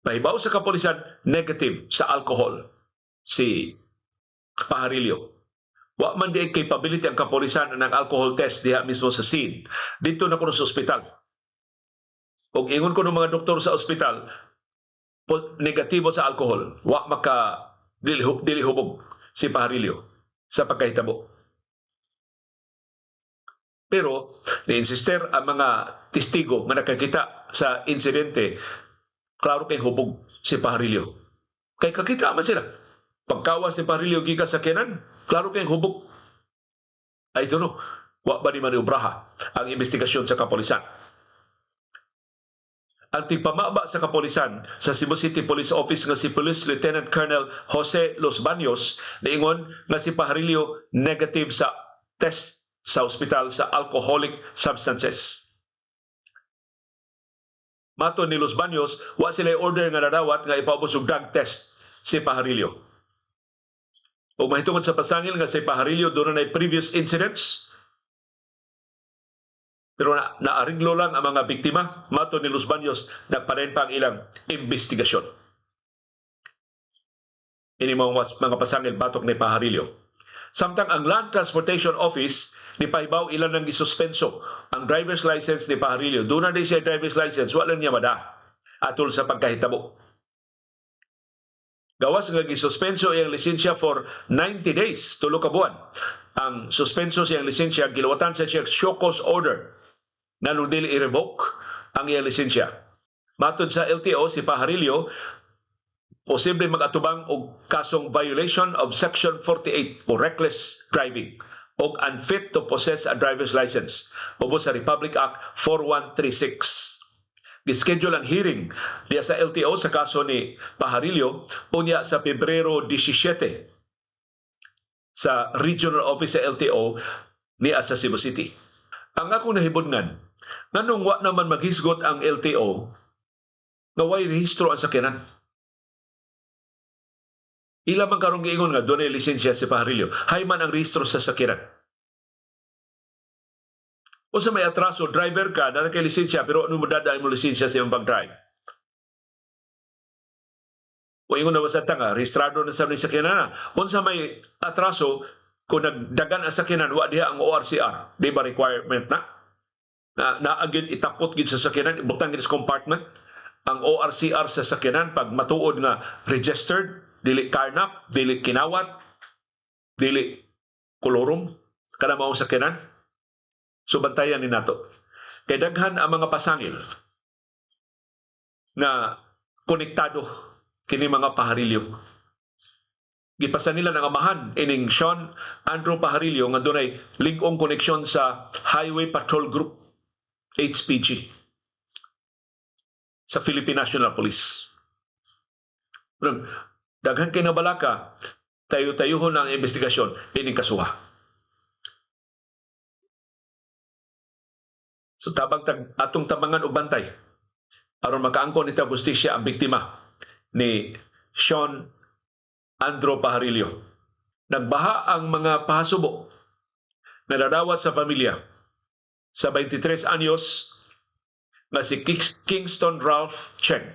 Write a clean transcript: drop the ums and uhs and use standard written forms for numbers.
Pahibaw sa kapulisan, negative sa alcohol si Pajarillo. Wa man di capability ang kapulisan ng alcohol test diha mismo sa scene. Dito na kuno sa ospital. Kung ingon ko ng mga doktor sa ospital, negatibo sa alcohol, wa maka dili hubog si Pajarillo sa pagkahitabo. Pero ni-insister ang mga testigo nga nakakita sa insidente, klaro kay hubog si Pajarillo. Kay kakita man sila. Pagkawas ni Pajarillo gikan sa sakyanan, klaro kay hubog. I don't know, wa ba ni maniobraha ang investigasyon sa kapulisan. Ang tigpamaba sa kapulisan sa Cebu City Police Office nga si Police Lieutenant Colonel Jose Los Baños niingon nga si Pajarillo negative sa test sa ospital sa alcoholic substances. Mato ni Los Baños, wa sila order nga nadawat nga ipaubos og drug test si Pajarillo. O mahitungod sa pasangil nga si Pajarillo doon na previous incidents, pero naariglo lang ang mga biktima. Mato ni Los Baños, nagpanayin pa ang ilang investigasyon. Ini mga pasangil batok ni Pajarillo. Samtang ang Land Transportation Office ni pahibaw ilan ng isuspenso ang driver's license ni Pajarillo. Doon na din siya driver's license, wala niya mada atol sa pagkahitabo. Gawas nga gisuspenso iyang lisensya for 90 days, 3 ka buwan. Ang suspenso siyang lisensya, gilawatan sa siya show cause order na nung dili i-revoke ang iyang lisensya. Matod sa LTO, si Pajarillo posible mag-atubang og kasong violation of Section 48 o reckless driving o unfit to possess a driver's license ubos sa Republic Act 4136. Gischedule ang hearing diya sa LTO sa kaso ni Pajarillo unya sa Pebrero 17 sa regional office sa LTO ni sa Cebu City. Ang akong nahibudngan, nganong wa naman maghisgot ang LTO nga way rehistro ang sakyanan. Ila man karong giingon nga doon ay lisensya si Pajarillo. Hay man ang rehistro sa sakyanan. O sa may atraso, driver ka, na kay lisensya, pero ano mo dadaan mo lisensya sa iyong pag-drive? O ingon na masata nga, rehistrado na sa may sakyanan na. O sa may atraso, kung nagdagan ang sakyanan, wa diha ang ORCR. Di ba requirement na? Naagin itapot gid sa sakyanan, ibutang gid sa compartment. Ang ORCR sa sakyanan, pag matuod nga registered, dili karnap, dili kinawat, dili kolorum, kada maong sakyanan. So bantayan ni nato. Kay daghan ang mga pasangil na konektado kini mga Pajarillo. Gipasan nila ng amahan ining Sean Andrew Pajarillo nga dunay lig-ong koneksyon sa Highway Patrol Group HPG sa Philippine National Police. Daghan kay nabalaka, tayo-tayuhon ang investigasyon ining kasuha. So tabang atong tabangan og bantay aron makaangkon nito justisya ang biktima ni Sean Andrew Pajarillo. Nagbaha ang mga pahasubo na nadawat sa pamilya sa 23 anyos na si Kingston Ralph Cheng